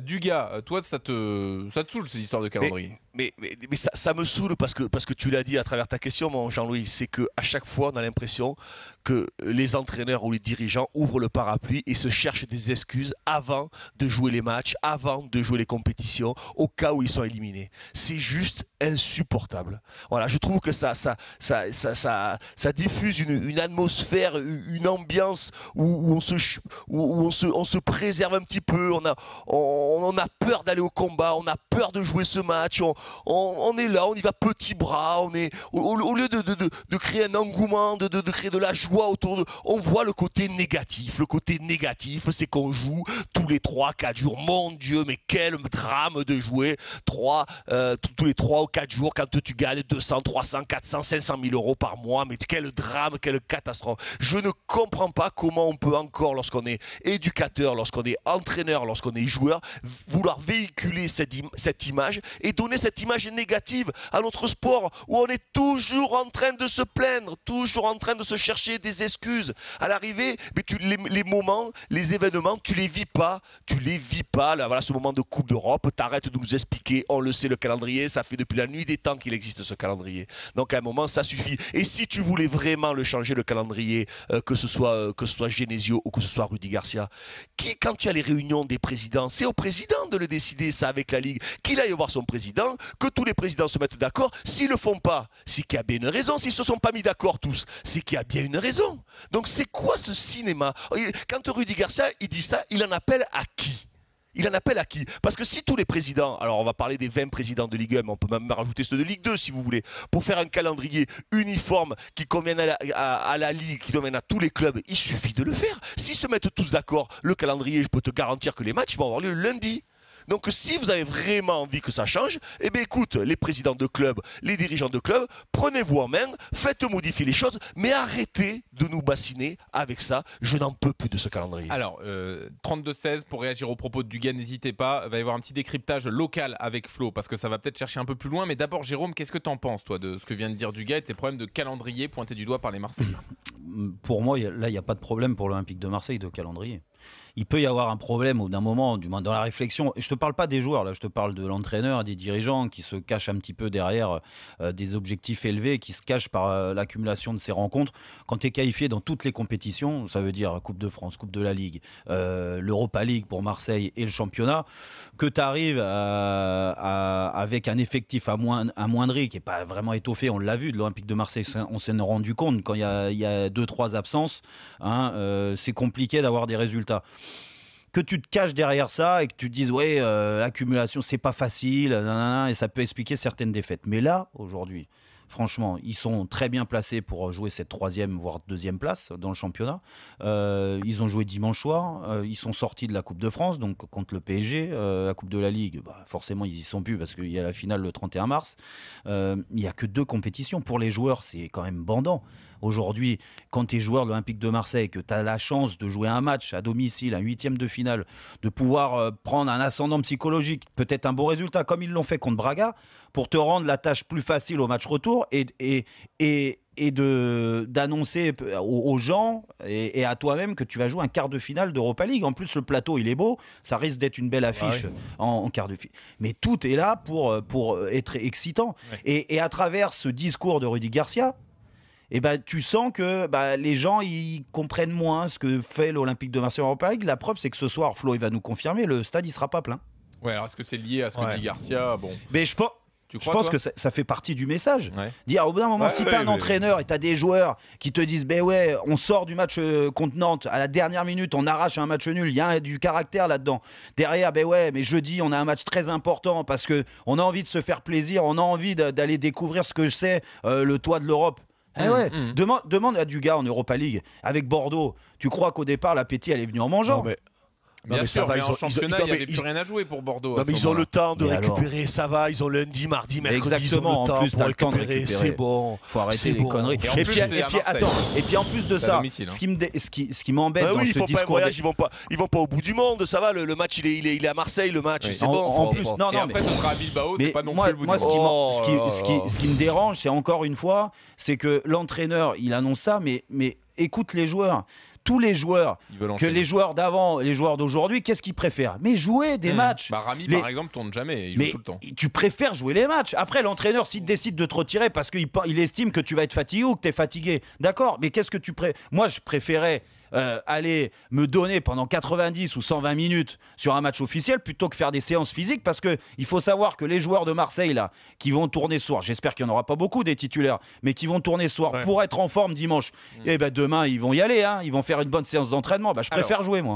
Dugas, toi, ça te saoule ces histoires de calendrier? Mais ça me saoule parce que tu l'as dit à travers ta question, mon Jean-Louis, c'est qu'à chaque fois, on a l'impression que les entraîneurs ou les dirigeants ouvrent le parapluie et se cherchent des excuses avant de jouer les matchs, avant de jouer les compétitions, au cas où ils sont éliminés. C'est juste insupportable. Voilà, je trouve que ça diffuse une atmosphère, une ambiance où on se préserve un petit peu, on a peur d'aller au combat, on a peur de jouer ce match, on est là, on y va petits bras, au lieu de créer un engouement, de créer de la joie autour de, on voit le côté négatif. Le côté négatif, c'est qu'on joue tous les 3-4 jours. Mon Dieu, mais quel drame de jouer tous les 3 ou 4 jours quand tu gagnes 200, 300, 400, 500 000 euros par mois. Mais quel drame, quelle catastrophe. Je ne comprends pas comment on peut encore, lorsqu'on est éducateur, lorsqu'on est entraîneur, lorsqu'on est joueur, vouloir véhiculer cette image et donner cette image négative à notre sport où on est toujours en train de se plaindre, toujours en train de se chercher des excuses. À l'arrivée, mais les moments, les événements, tu les vis pas. Là, voilà, ce moment de Coupe d'Europe, t'arrêtes de nous expliquer, on le sait, le calendrier, ça fait depuis la nuit des temps qu'il existe ce calendrier. Donc à un moment, ça suffit. Et si tu voulais vraiment le changer, le calendrier, que ce soit Genesio ou que ce soit Rudy Garcia, quand il y a les réunions des présidents, c'est au président de le décider, ça, avec la Ligue, qu'il aille voir son président, que tous les présidents se mettent d'accord. S'ils le font pas, c'est qu'il y a bien une raison. S'ils se sont pas mis d'accord tous, c'est qu'il y a bien une raison. Donc c'est quoi ce cinéma? Quand Rudy Garcia il dit ça, il en appelle à qui? Il en appelle à qui? Parce que si tous les présidents, alors on va parler des 20 présidents de Ligue 1, mais on peut même rajouter ceux de Ligue 2 si vous voulez, pour faire un calendrier uniforme qui convienne à la Ligue, qui convienne à tous les clubs, il suffit de le faire. S'ils se mettent tous d'accord, le calendrier, je peux te garantir que les matchs vont avoir lieu le lundi. Donc si vous avez vraiment envie que ça change, eh bien écoute, les présidents de clubs, les dirigeants de clubs, prenez-vous en main, faites modifier les choses, mais arrêtez de nous bassiner avec ça. Je n'en peux plus de ce calendrier. Alors, 32-16, pour réagir aux propos de Dugas, n'hésitez pas. Il va y avoir un petit décryptage local avec Flo, parce que ça va peut-être chercher un peu plus loin. Mais d'abord, Jérôme, qu'est-ce que tu en penses, toi, de ce que vient de dire Dugas et de ces problèmes de calendrier pointés du doigt par les Marseillais? Pour moi, là, il n'y a pas de problème pour l'Olympique de Marseille de calendrier. Il peut y avoir un problème au d'un moment, du moins dans la réflexion. Je ne te parle pas des joueurs, là, je te parle de l'entraîneur, des dirigeants qui se cachent un petit peu derrière des objectifs élevés, qui se cachent par l'accumulation de ces rencontres. Quand tu es qualifié dans toutes les compétitions, ça veut dire Coupe de France, Coupe de la Ligue, l'Europa League pour Marseille et le championnat, que tu arrives avec un effectif amoindri, qui n'est pas vraiment étoffé, on l'a vu de l'Olympique de Marseille, on s'en est rendu compte quand il y a 2-3 absences, c'est compliqué d'avoir des résultats. Que tu te caches derrière ça et que tu te dises ouais, l'accumulation c'est pas facile, nanana, et ça peut expliquer certaines défaites. Mais là, aujourd'hui, franchement, ils sont très bien placés pour jouer cette 3e voire 2e place dans le championnat. Ils ont joué dimanche soir, ils sont sortis de la Coupe de France, donc contre le PSG, la Coupe de la Ligue, forcément ils y sont plus parce qu'il y a la finale le 31 mars. Il n'y a que 2 compétitions. Pour les joueurs, c'est quand même bandant. Aujourd'hui, quand tu es joueur de l'Olympique de Marseille, que tu as la chance de jouer un match à domicile, un 8e de finale, de pouvoir prendre un ascendant psychologique, peut-être un bon résultat, comme ils l'ont fait contre Braga, pour te rendre la tâche plus facile au match retour et d'annoncer aux gens et à toi-même que tu vas jouer un quart de finale d'Europa League. En plus, le plateau, il est beau, ça risque d'être une belle affiche en quart de finale. Mais tout est là pour être excitant. Ouais. Et à travers ce discours de Rudy Garcia, tu sens que les gens ils comprennent moins ce que fait l'Olympique de Marseille en Europa League. La preuve, c'est que ce soir, Flo il va nous confirmer, le stade il sera pas plein. Ouais, alors est-ce que c'est lié à ce que dit Garcia? Bon. Mais je pense que ça fait partie du message. Ouais. Dire au bout d'un moment, si tu as un entraîneur et tu as des joueurs qui te disent on sort du match contre Nantes, à la dernière minute, on arrache un match nul, il y a du caractère là-dedans. Derrière, mais jeudi, on a un match très important parce qu'on a envie de se faire plaisir, on a envie d'aller découvrir ce que c'est le toit de l'Europe. Demande à Dugas en Europa League avec Bordeaux. Tu crois qu'au départ l'appétit elle est venue en mangeant? Bien sûr, mais en championnat, il n'y avait plus rien à jouer pour Bordeaux. Non, mais ils ont le temps de récupérer, alors... ça va, ils ont lundi, mardi, mercredi, exactement, ils ont le temps pour récupérer, c'est bon. Il faut arrêter les conneries. Et puis en plus de ça, ce qui m'embête dans ce discours... Ils vont pas au bout du monde, ça va, le match, il est à Marseille, le match, c'est bon. En plus, après, ce sera à Bilbao, c'est pas non plus le bout du monde. Ce qui me dérange, c'est encore une fois, c'est que l'entraîneur, il annonce ça, mais écoute les joueurs. tous les joueurs, Ils veulent que enchaîner. les joueurs d'avant, les joueurs d'aujourd'hui, qu'est-ce qu'ils préfèrent? Mais jouer des matchs. Bah, Rami, Les- par exemple, tourne jamais. Il joue Mais tout le temps. tu préfères jouer les matchs. Après, l'entraîneur, s'il décide de te retirer parce qu'il estime que tu vas être fatigué ou que tu es fatigué, d'accord, mais qu'est-ce que tu préfères? Moi, je préférais aller me donner pendant 90 ou 120 minutes sur un match officiel plutôt que faire des séances physiques, parce qu'il faut savoir que les joueurs de Marseille, là, qui vont tourner ce soir, j'espère qu'il n'y en aura pas beaucoup des titulaires, mais qui vont tourner ce soir Ouais. pour être en forme dimanche, et ben demain, ils vont y aller, hein, ils vont faire une bonne séance d'entraînement. Je préfère jouer, moi.